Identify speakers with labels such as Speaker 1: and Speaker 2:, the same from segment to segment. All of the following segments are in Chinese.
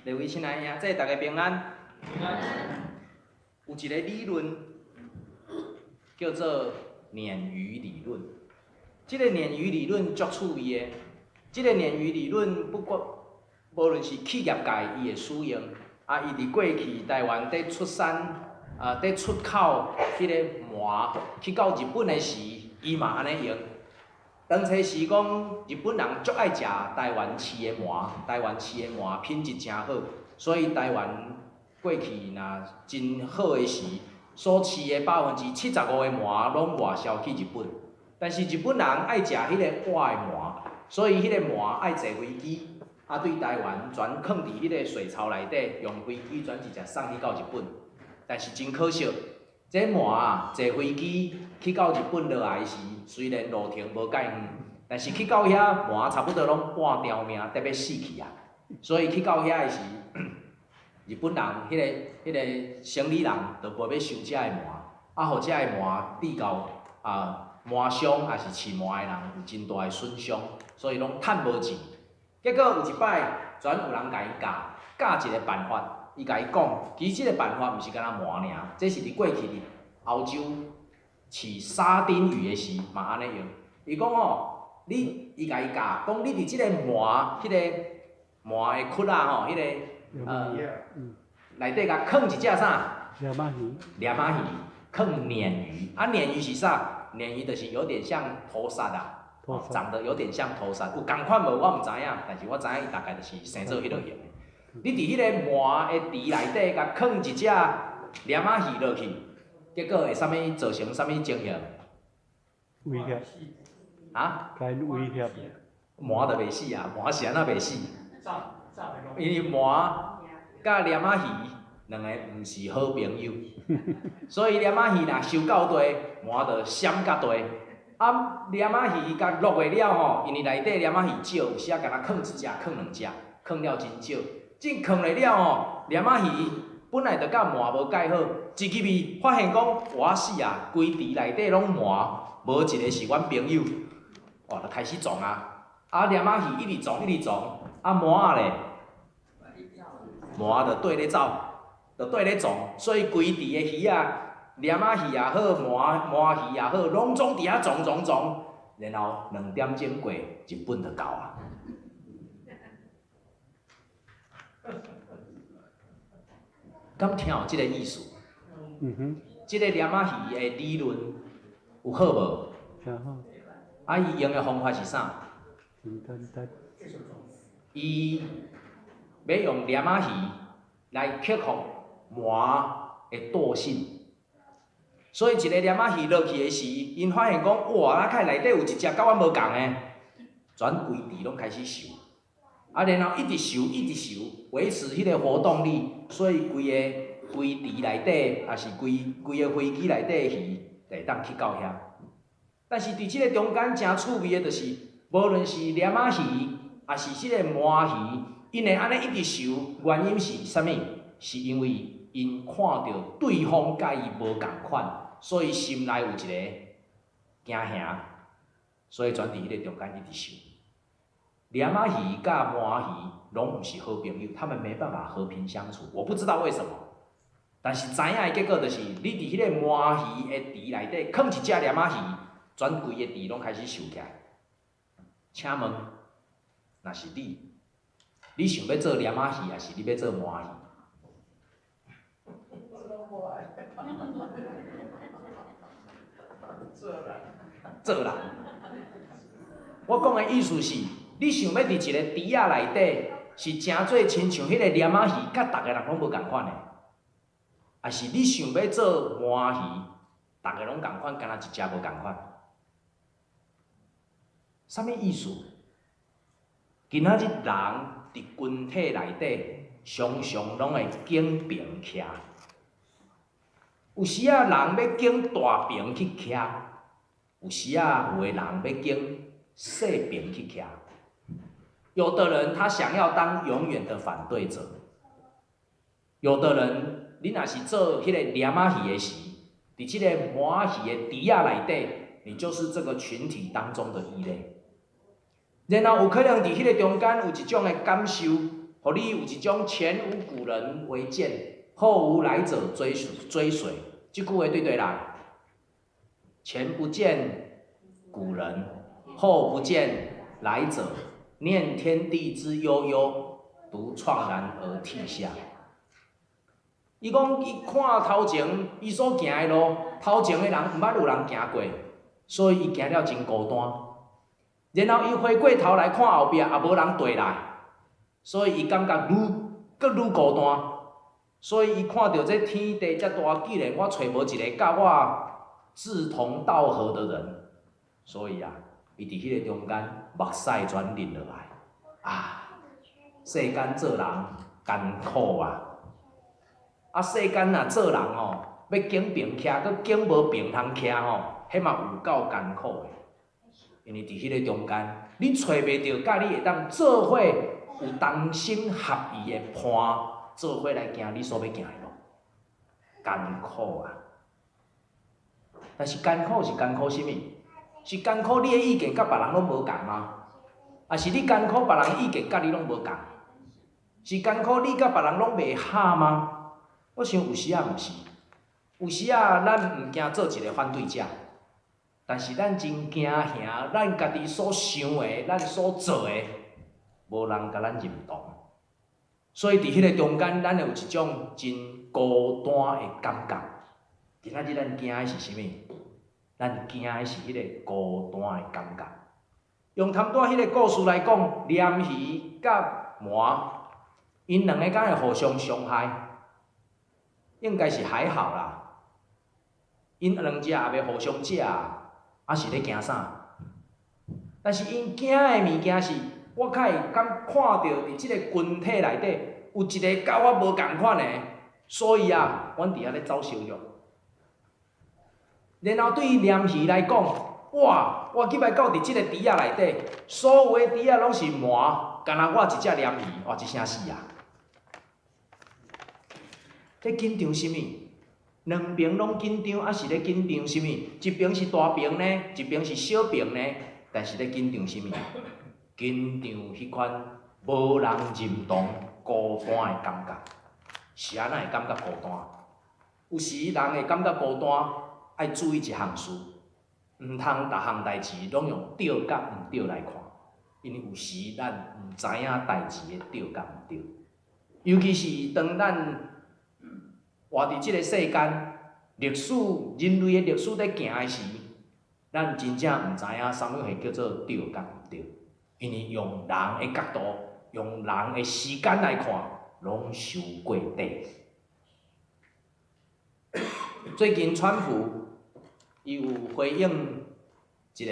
Speaker 1: 各位亲爱的兄弟，大家平安。
Speaker 2: 平安。
Speaker 1: 有一个理论叫做鲶鱼理论。这个鲶鱼理论足趣味的。这个鲶鱼理论无论是企业界伊会使用，伊伫过去台湾在出产在出口迄个麻去到日本的时，伊嘛安尼用。当初是讲日本人足爱食台湾饲的麻，台湾饲的麻品质真好，所以台湾过去若真好的时，所饲的75%的麻拢外销去日本。但是日本人爱食迄个活的麻，所以迄个麻爱坐飞机，对台湾全放伫迄个水槽内底，用飞机全直接送去到日本。但是真可惜，这麻坐飞机去到日本落来时，虽然路程无介远，但是去到遐麻差不多拢半条命，得要死去啊！所以去到遐的时，日本人迄个生理人就无要收遮的麻，互遮的麻滴到麻商也是饲麻的人有真大的损伤，所以拢趁无钱。结果有一摆，全有人甲伊教一个办法。伊甲伊讲，其实即个办法毋是干那麻尔，这是伫过去伫欧洲饲沙丁鱼的时嘛安尼用。伊讲伊甲伊教，讲你伫即个麻，迄个麻的壳啊迄个内底甲放一只啥？
Speaker 2: 两马鱼。
Speaker 1: 两马鱼，放鲶鱼。鲶鱼是啥？鲶鱼就是有点像头鲨啊，长得有点像头鲨。有共款无？我毋知影，但是我知影伊大概就是生做迄落样的。你伫迄个麻的池内底，甲放一只鲢仔鱼落去，结果会造成啥物情形？
Speaker 2: 威胁。甲因威胁。
Speaker 1: 麻就袂死啊，麻是安怎袂死？因为麻甲鲢仔鱼两个毋是好朋友，所以鲢仔鱼若收到地，麻就闪较地。鲢仔鱼甲落去了因为内底鲢仔鱼少，有时敢若放一只、放两只，放了真少。真放了了鲢仔鱼本来就甲麻无介好，一入去发现讲，哇死啊！规池内底拢麻，无一个是阮朋友，就开始撞啊！鲢仔鱼一直撞，麻咧，麻就对咧走，就对咧撞，所以规池的鱼鲢仔鱼也好，麻鱼也好，拢总伫遐撞，然后2点钟过，日本就到啊。敢听有即个意思？即个鲢仔鱼的理论有好无？好。伊用的方法是啥？伊要用鲢仔鱼来克服麻的惰性。所以一个鲢仔鱼落去的时，因发现讲，哇，看内底有一只甲阮无共的，全规池拢开始收。然后一直收，维持迄个活动力，所以规池内底，也是规个飞机内底的鱼，就会当去到遐。但是伫即个中间真趣味的，就是无论是鲢仔鱼，也是即个麻鱼，因会安尼一直收，原因是啥物？是因为因看到对方甲伊无共款，所以心内有一个惊吓，所以全伫迄个中间一直收。鲢仔鱼甲麻鱼拢毋是好朋友，他们没办法和平相处。我不知道为什么，但是知影的结果就是，你伫迄个麻鱼的池内底放一只鲢仔鱼，全规个池拢开始收起来。请问，若是你想要做鲢仔鱼，还是你要做麻鱼？做人。我讲的意思是。你想要伫一个池仔内底，是真做亲像迄个鲢仔鱼，甲逐个人拢无共款的，还是你想要做麻鱼，逐个拢共款，敢若一只无共款？啥物意思？今仔日人伫群体内底，常常拢会竞平徛，有时人要竞大平去徛，有时有的人要竞细平去徛。有的人他想要当永远的反对者，有的人你若是做迄个鲢仔鱼的时，伫即个麻鱼的池仔内底，你就是这个群体当中的异类。然后有可能伫迄个中间有一种的感受，互你有一种前无古人为鉴，后无来者追随。即句话对啦？前不见古人，后不见来者，念天地之悠悠，独怆然而涕下。伊讲，伊看头前伊所行的路，头前的人毋捌有人行过，所以伊行了真孤单。然后伊回过头来看后壁，也无人对来，所以伊感觉愈孤单。所以伊看到这天地遮大，既然我找无一个甲我志同道合的人，所以伊伫迄个中间目屎全淋落来。世间做人艰苦世间若做人要经平徛，佮经无平通徛迄嘛有够艰苦的。因为伫迄个中间，你找袂到甲你会当做伙有同心合意的伴，做伙来行你所要行的路，艰苦但是艰苦是艰苦啥物？是艰苦你的意见甲别人拢无共吗？啊是你艰苦别人的意见甲你拢无共？是艰苦你甲别人拢袂合吗？我想有时毋是，有时咱毋惊做一个反对者，但是咱真惊吓咱家己所想的、咱所做的，无人甲咱认同。所以伫迄个中间，咱有一种真孤单的感觉。今仔日咱惊的是啥物？咱惊的是迄个孤单的感觉。用谈单迄个故事来讲，鲢鱼甲鳗，因两个敢会互相伤害？应该是还好啦。因两只也袂互相食，是咧惊啥？但是因惊的物件是，我较会敢看到伫即个群体内底有一个甲我无共款的，所以阮伫遐咧走相约。然后对于鲢鱼来讲，哇！我入来到伫即个池仔内底，所有的池仔拢是鳗，干那我一只鲢鱼，哇！一声死咧紧张啥物？两边拢紧张，是咧紧张啥物？一边是大边呢，一边是小边呢，但是咧紧张啥物？紧张迄款无人认同、孤单的感觉。是安怎会感觉孤单？有时人会感觉孤单，爱注意一项事，毋通逐项代志拢用对甲毋对来看，因为有时咱毋知影代志的对甲毋对，尤其是当咱活伫即个世间，历史人类的历史在行的时，咱真正毋知影啥物会叫做对甲毋对，因为用人的角度、用人的时间来看，拢受过底。最近川普伊有回应一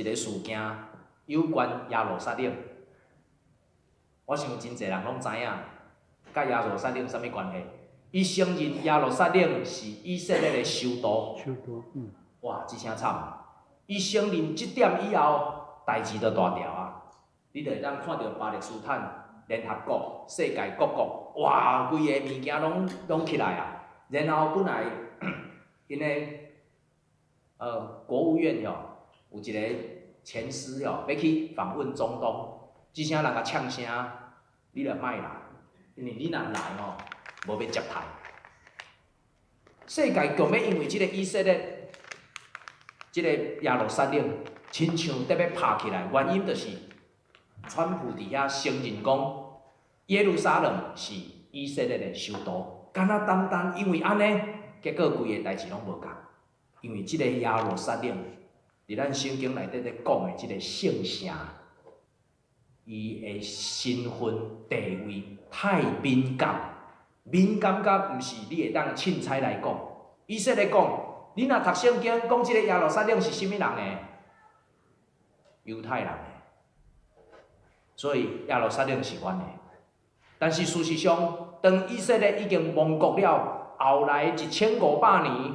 Speaker 1: 个事件，有关耶路撒冷。我想真侪人拢知影，甲耶路撒冷有啥物关系？伊承认耶路撒冷是以色列的首都。哇，一声惨！伊承认即点以后，代志就大条你就会当看到巴勒斯坦、联合国、世界各国，哇，规个物件拢起来然后本来因为国务院有一个前司要去访问中东，即声人甲呛声，你著莫来，因为你若来无要接待。世界强要因为即个以色列、即个耶路撒冷，亲像得要拍起来，原因就是川普伫遐承认讲耶路撒冷是以色列的首都，敢若单因为安尼，结果规个代志拢无共。因为即个耶路撒冷，伫咱圣经内底咧讲的即个圣城，伊的身份地位太敏感，敏感甲毋是你会当凊彩来讲。以色列讲，你若读圣经，讲即个耶路撒冷是啥物人的？犹太人的。所以耶路撒冷是阮的。但是事实上，当以色列已经亡国了，后来1500年，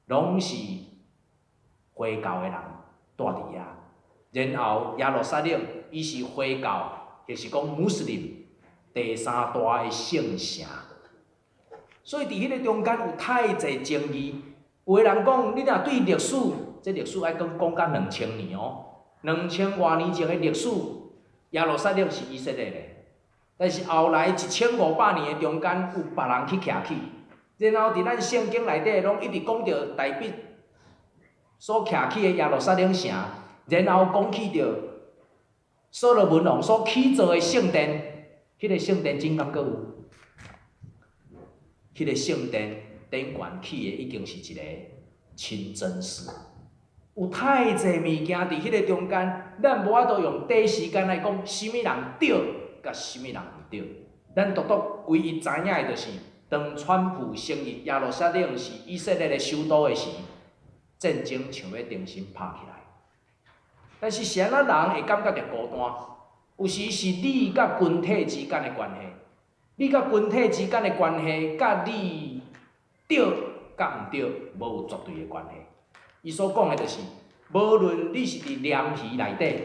Speaker 1: 拢是回教的人住伫遐。然后耶路撒冷，伊是回教，就是讲穆斯林第三大的圣城。所以伫迄个中间有太侪争议。有的人讲，你若对历史，这历史爱讲甲2000年2000多年前的历史，耶路撒冷是以色列的。但是后来1500年的中间，有别人去徛起，然后伫咱圣经内底拢一直讲着大卫所徛起的耶路撒冷城，然后讲起着所罗门王所起造的圣殿，迄个圣殿真敢阁有？迄个圣殿顶悬起的已经是一个清真寺，有太济物件伫迄个中间，咱无法度用短时间来讲，什物人对？甲什物人毋对？咱独独唯一知影的就是，当川普成立耶路撒冷是以色列的首都的时，战争像要重新拍起来。但是谁仔人会感觉着孤单？有时是你甲群体之间的关系，你甲群体之间的关系，甲你对甲毋对，无有绝对的关系。伊所讲的就是，无论你是伫鯰鱼内底，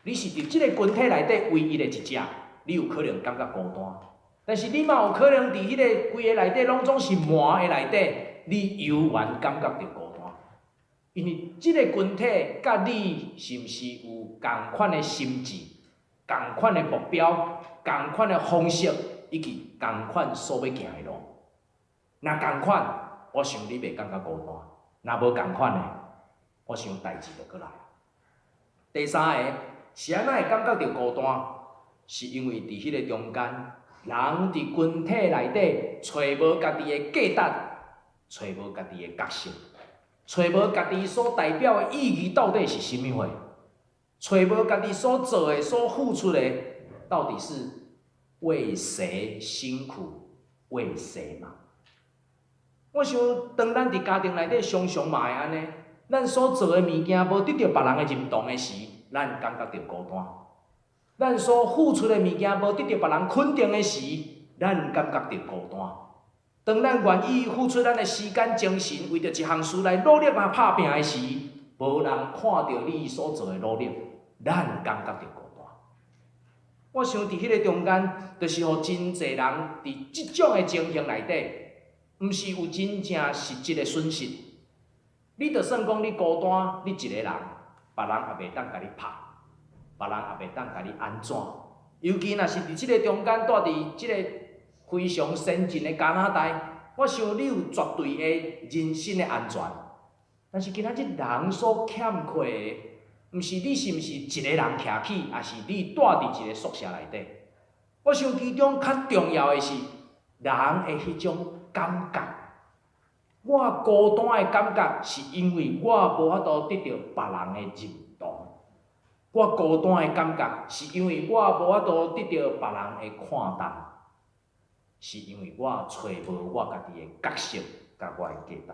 Speaker 1: 你是伫即个群体内底唯一的一只。你有可能感觉孤单，但是你嘛有可能伫迄个规个内底拢总是满的内底，你犹原感觉着孤单，因为即个群体甲你是毋是有共款的心智、共款的目标、共款的方式，以及共款所要行的路。若共款，我想你袂感觉孤单；若无共款的，我想代志就过来。第三个，是安怎会感觉着孤单？是因为伫迄个中间，人伫群体内底找无家己的价值，找无家己的角色，找无家己所代表的意义到底是甚物货，找无家己所做的、所付出的，到底是为谁辛苦，为谁忙？我想，当咱伫家庭内底常常嘛会安尼，咱所做的物件无得到别人的认同的时，咱感觉着孤单。咱所付出的物件无得到别人肯定的时，咱感觉着孤单。当咱愿意付出咱的时间、精神，为着一项事来努力啊打拼的时，无人看到你所做的努力，咱感觉着孤单。我想伫迄个中间，就是互真济人伫即种的情形内底，毋是有真正实质的损失。你着算讲你孤单，你一个人，别人也袂当甲你拍。别人也袂当甲你安怎，尤其若是伫即个中间住伫即个非常先进的加拿大，我想你有绝对的人身的安全。但是今仔日人所欠缺的，毋是你是毋是一个人徛起，还是你住伫一个宿舍内底。我想其中较重要的是，人的迄种感觉。我孤单的感觉，是因为我无法度得到别人的认同。我孤单的感觉，是因为我无法度得到别人的看重，是因为我找无我家己的角色，甲我的价值。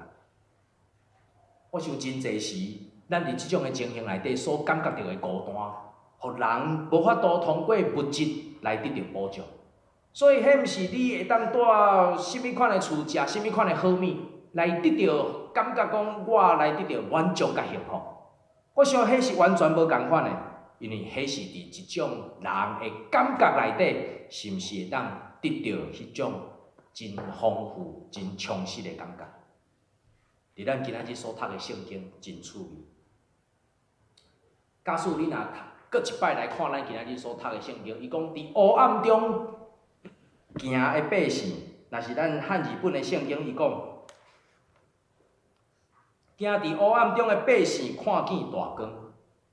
Speaker 1: 我想真济时，咱伫即种的情形内底所感觉到的孤单，互人无法度通过物质来得到补助。所以，迄毋是你会当住甚物款的厝，食甚物款的好物，来得到感觉讲我来得到满足甲幸福。我想迄是完全无共款的。因为迄是伫一种人的感觉内底，是毋是会当得到迄种真丰富、真充实的感觉？伫咱今仔日所读的圣经真趣味。假使你若搁一摆来看咱今仔日所读的圣经，伊讲伫黑暗中行的百姓，若是咱汉语本的圣经，伊讲行伫黑暗中的百姓看见大光。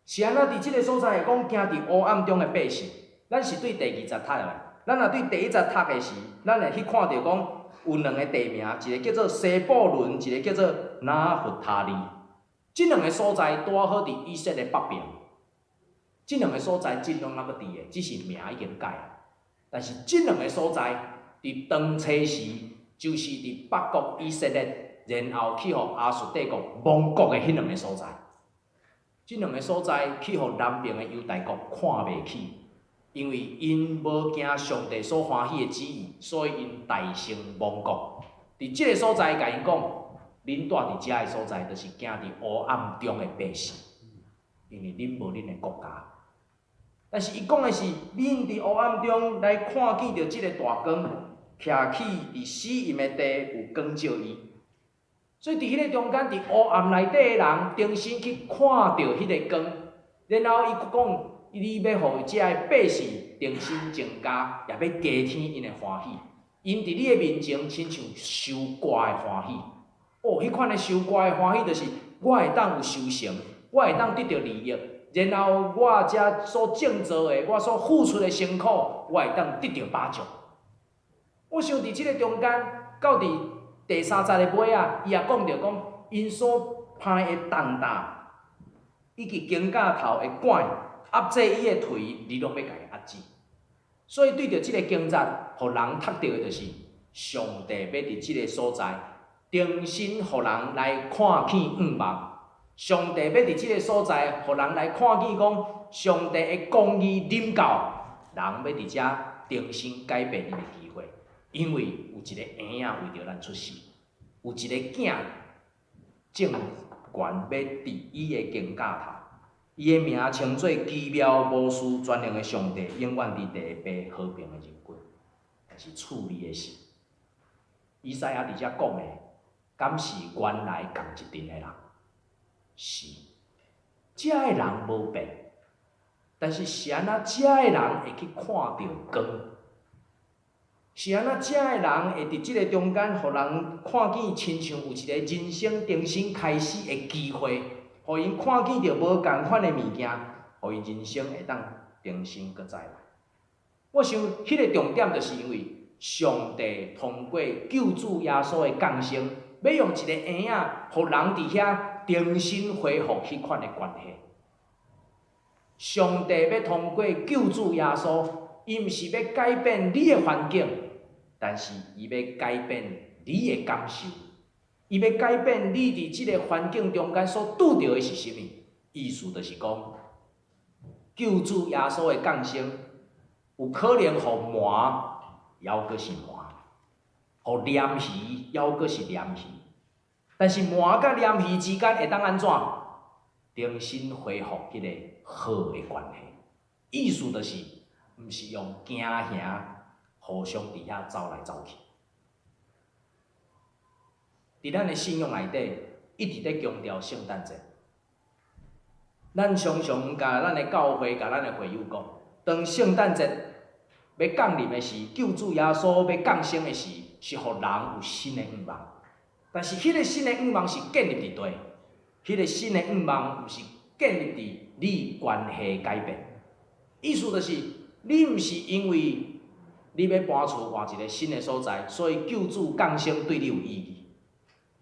Speaker 1: 是安怎？伫即个所在会讲行伫黑暗中的百姓，咱是对第20读的。咱若对第1读的时，咱会去看到讲有2个地名，一个叫做西布伦，一个叫做拿弗他利。即2个所在拄好伫以色列北边。即2个所在真拢还阁伫的，只是名已经改了。但是即2个所在伫当初时，就是伫北国以色列，然后去互亚述帝国亡国的迄2个所在。即2个所在去互南边的犹大国看袂起，因为因无行上帝所欢喜的旨意，所以因大胜亡国。伫即个所在，甲因讲，恁住伫遮个所在，就是行伫黑暗中的百姓，因为恁无恁的国家。但是伊讲的是，恁伫黑暗中来看见着即个大光，徛起伫死荫的地有光照伊。所以伫迄个中间，伫黑暗内底的人，重新去看到迄个光，然后伊讲，你要互遮个百姓重新增加，也要加添因的欢喜。因伫你的面前，亲像收割的欢喜。哦，迄款的收割的欢喜，就是我会当有收成，我会当得到利益，然后我遮所种造的，我所付出的辛苦，我会当得到巴掌。我想伫即个中间，到伫第30个尾啊，伊也讲着讲，因所拍的重担，以及肩胛头的管，压制伊的腿，你拢要甲伊压制。所以对着即个经节，互人读到的就是，上帝要伫即个所在。重新，互人来看见愿望。上帝要伫即个所在，互人来看见讲，上帝的公义临到，人要伫遮重新改变伊的机会。因为有一个婴仔为着咱出世，有一个囝政权要伫伊的肩胛头，伊的名称做奇妙无私全能的上帝，永远伫第一辈和平的人群，但是处理的是，以赛亚伫遮讲的。敢是原来共一阵的人？是，遮的人无变，但是是安怎遮的人会去看到光？是安怎遮的人会伫即个中间，互人看见亲像有一个人生重新开始的机会，互因看见着无共款的物件，互因人生会当重新搁再来。我想，迄个重点就是因为上帝通过救主耶稣的降生。要用一个婴仔，互人伫遐重新恢复迄款的关系。上帝要通过救主耶稣，伊毋是要改变你的环境，但是伊要改变你的感受。伊要改变你伫即个环境中间所拄到的是啥物？意思就是讲，救主耶稣的降生，有可能互魔，犹阁是魔。互黏鱼，犹阁是黏鱼，但是魔甲黏鱼之间会当安怎？重新恢复迄个好的关系。意思就是，毋是用惊吓，互相伫遐走来走去。伫咱的信仰内底，一直咧强调圣诞节。咱常常甲咱的教会、甲咱的会友讲，当圣诞节要降临的时，救主耶稣要降生的时。是互人有新的愿望，但是迄个新的愿望是建立伫地，迄个新的愿望毋是建立伫你关系改变。意思就是，你毋是因为你要搬厝换一个新的所在，所以救主降生对你有意义。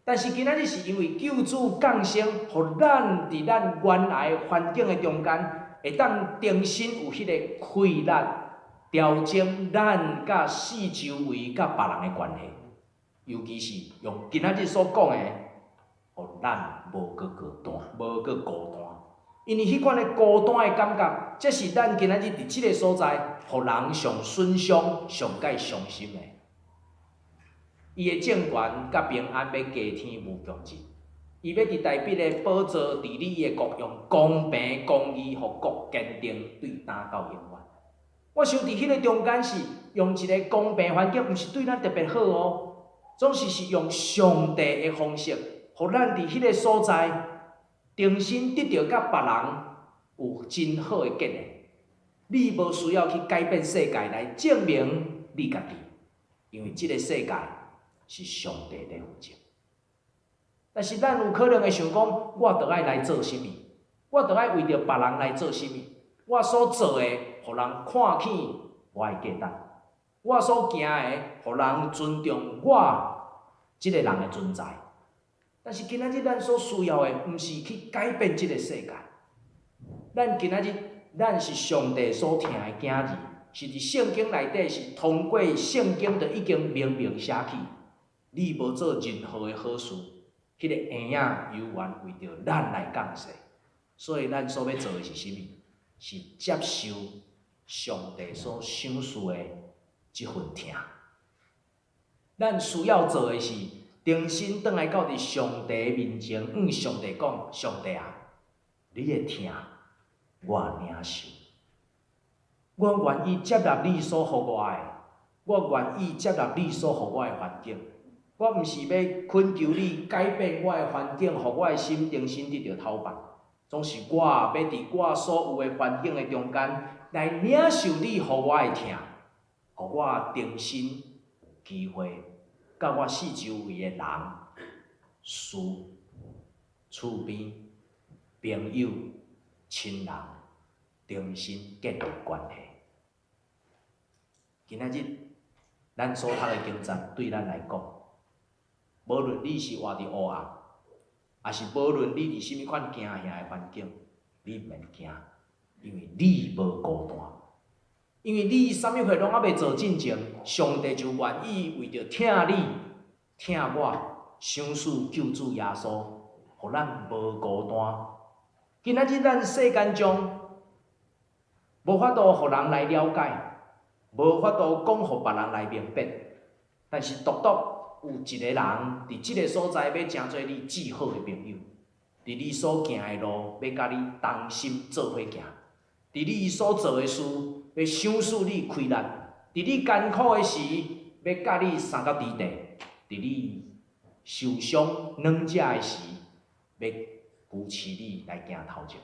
Speaker 1: 但是今仔日是因为救主降生，互咱伫咱原来环境的中间，会当重新有迄个开力。调整咱甲四周围甲别人的关系，尤其是用今仔日所讲的，互咱无搁孤单，无搁孤单。因为迄款的孤单的感觉，这是咱今仔日伫即个所在，互人上损伤、上界伤心的。伊的政权甲平安要加添无穷尽，伊要伫台北的宝座治理伊的国用公平、公义、互国坚定对打到永远。我想伫迄个中间是用一个公平环境，毋是对咱特别好哦，总是用上帝的方式，互咱伫迄个所在重新得到甲别人有真好的建立。你无需要去改变世界来证明你家己，因为即个世界是上帝在负责。但是咱有可能会想讲，我着爱来做啥物？我着爱为着别人来做啥物？我所做的，互人看见我的价值；我所行的，互人尊重我即个人的存在。但是今仔日咱所需要的，毋是去改变即个世界。咱今仔日，咱是上帝所听的囝儿，是伫圣经内底是通过圣经就已经明明写起。你无做任何的好事，迄个婴仔犹原为着咱来降世。所以咱所要做的是啥物？是接受上帝所赏赐的即份疼。咱需要做的是重新转来到伫上帝面前，上帝讲：上帝啊，你的疼我领受，我愿意接纳你所予我的，我愿意接纳你所予我的环境。我毋是要恳求你改变我的环境，互我的心重新得到头办。总是我要伫我所有的环境的中间，来领受你予我的疼，予我重新机会，甲我四周围的人、事、厝边、朋友、亲人，重新建立关系。今仔日，咱所读的经章对咱来讲，无论你是活伫黑暗，也是无论你伫甚物款惊吓的环境，你毋免惊，因为你无孤单。因为你啥物货拢还袂做进前，上帝就愿意为着疼你、疼我，想使救主耶稣，互咱无孤单。今仔日咱世间中无法度互人来了解，无法度讲互别人来明白，但是独独有一个人伫即个所在，要成做你至好的朋友，伫你所行的路，要甲你同心做伙行，伫你所做的事。要想使你开力，伫你艰苦的时，要甲你三角地地；伫你受伤软者的时，要扶持你来行头前。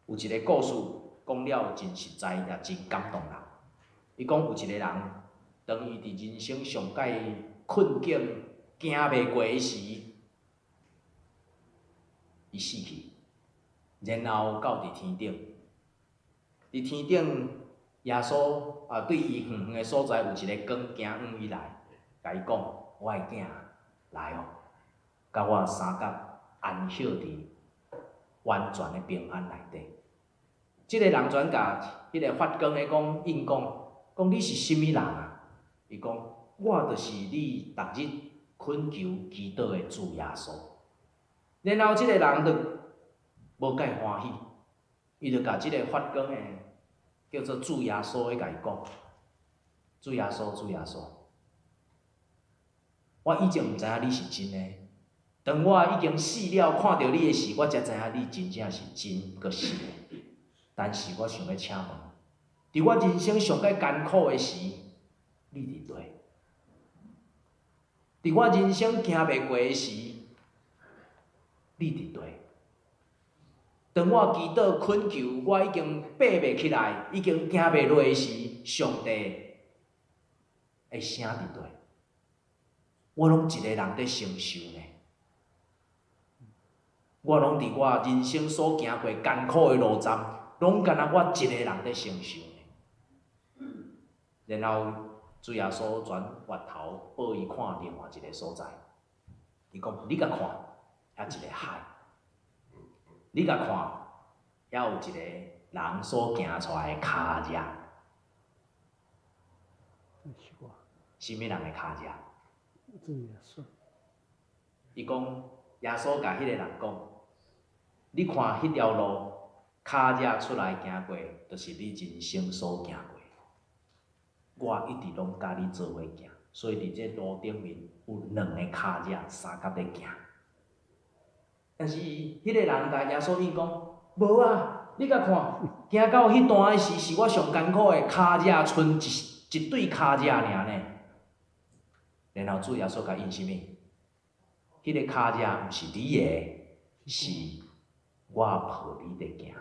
Speaker 1: 有一个故事讲了真实在，也真感动人。伊讲有一个人，当伊伫人生上界困境行袂过的时，伊死去，然后到伫天顶。伫天顶，耶稣对伊远远的所在有一个光行往伊来，甲伊讲：我的囝来哦，甲我三角安歇伫完全的平安内底。即个人转甲迄个发光的应讲你是甚物人啊？伊讲我就是你逐日恳求祈祷的主耶稣。然后即个人就无介欢喜，伊就甲即个发光的叫做主耶稣的甲伊讲：主耶稣，主耶稣，我以前毋知影你是真的。当我已经死了，看到你的时，我才知影你真正是真阁是的。但是我想要请问，伫我人生上界艰苦的时，你伫佗？伫我人生行袂过的时，你伫佗？当我祈祷恳求，我已经爬袂起来，已经行袂落的时，上帝的声伫佗？我拢一个人在承受呢。我拢伫我人生所行过艰苦的路站，拢敢若我一个人在承受呢。然后主耶稣转回头报伊看另外一个所在，伊讲：你甲看，遐一个海。你甲看，遐有一个人所行出来的脚迹。什物人的脚迹？伊讲，耶稣甲迄个人讲：你看迄条路，脚迹出来行过，就是你人生所行过。我一直拢甲你做伙行，所以伫这路顶面有两个脚迹三角在行。但是迄个人甲耶稣应讲：无啊，你甲看，行到迄段的时，是我上艰苦的脚迹，剩一对脚迹尔呢。然后主耶稣甲应什物？迄个脚迹毋是你的，是我抱你伫行。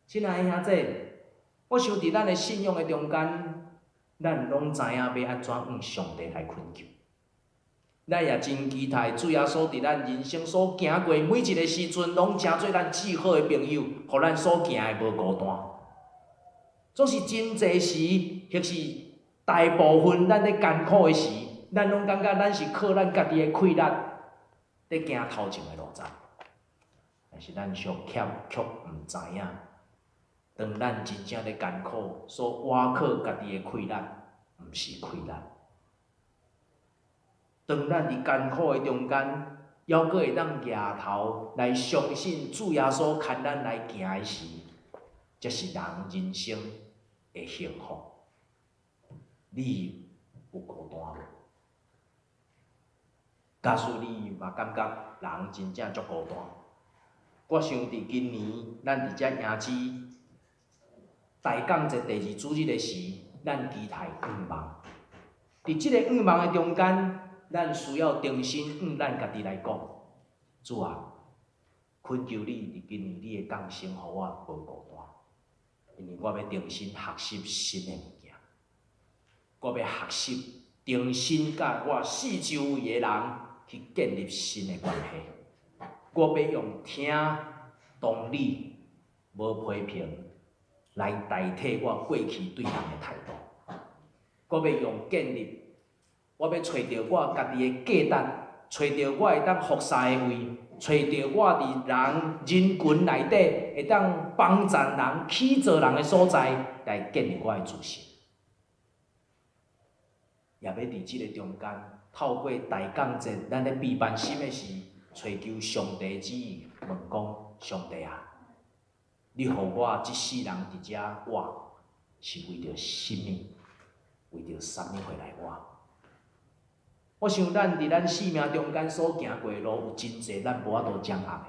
Speaker 1: 亲爱的兄弟，我想伫咱的信仰的中间，咱拢知影要安怎向上帝来恳求。咱也真期待主耶稣伫咱人生所行过每一个时阵，拢成做咱至好的朋友，互咱所行的无孤单。总是真济时，或是大部分咱咧艰苦的时，咱拢感觉咱是靠咱家己的气力咧行头前的路站，但是咱上欠却毋知影，当咱真正咧艰苦，所倚靠家己的气力，毋是气力。当咱伫艰苦的中间，还阁会当抬头来相信主耶稣牵咱来行的时，这是人人生的幸福。你有孤单无？假使你嘛感觉人真正足孤单，我想伫今年咱伫遮迎市大港节第2主日的时，咱期待愿望。伫即个愿望的中间，咱需要重新向咱家己来讲：主啊，恳求你伫今年你的降生，互我无孤单，因为我要重新学习新的物件，我要学习重新甲我四周围的人去建立新的关系。我要用听、同理、无批评来代替我过去对人的态度。我要用建立，我要找到我家己的价值，找到我会当服侍的位，找到我伫人群内底会当帮助人、起造人的所在，来建立我的自信。也要伫即个中间，透过大讲节，咱咧闭班心的时，找求上帝旨意，问讲：上帝啊，你予我即世人伫遮活，是为着什么？为着啥物回来活？我想咱伫咱生命中间所行过的路，有真济咱无法度掌握的。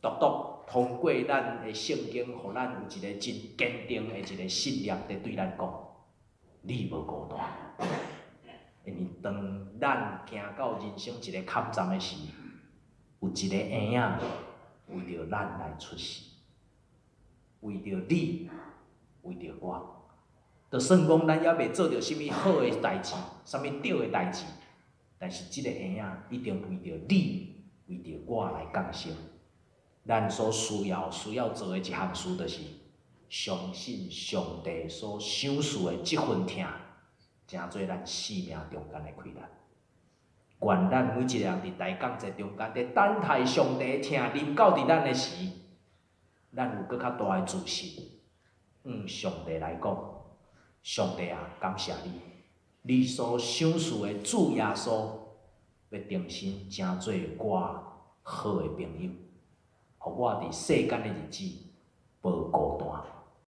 Speaker 1: 独独通过咱的圣经，互咱有一个真坚定的一个信念，在对咱讲：你无孤单。因为当咱行到人生一个坎站的时，有一个婴仔为着咱来出世，为着你，为着我。就算讲咱还袂做着啥物好的代志，啥物对的代志，但是即个婴仔一定为着你，为着我来降生。咱所需要做的一项事，就是相信上帝所赏赐的即份疼，诚做咱生命中间的亏难。愿咱每一个人伫大讲节中间，伫等待上帝的疼临到伫咱的时，咱有搁较大的自信。上帝来讲。上帝啊，感谢你，你所赏赐的主耶稣，要重新成做我好的朋友，互我伫世间的日子无孤单。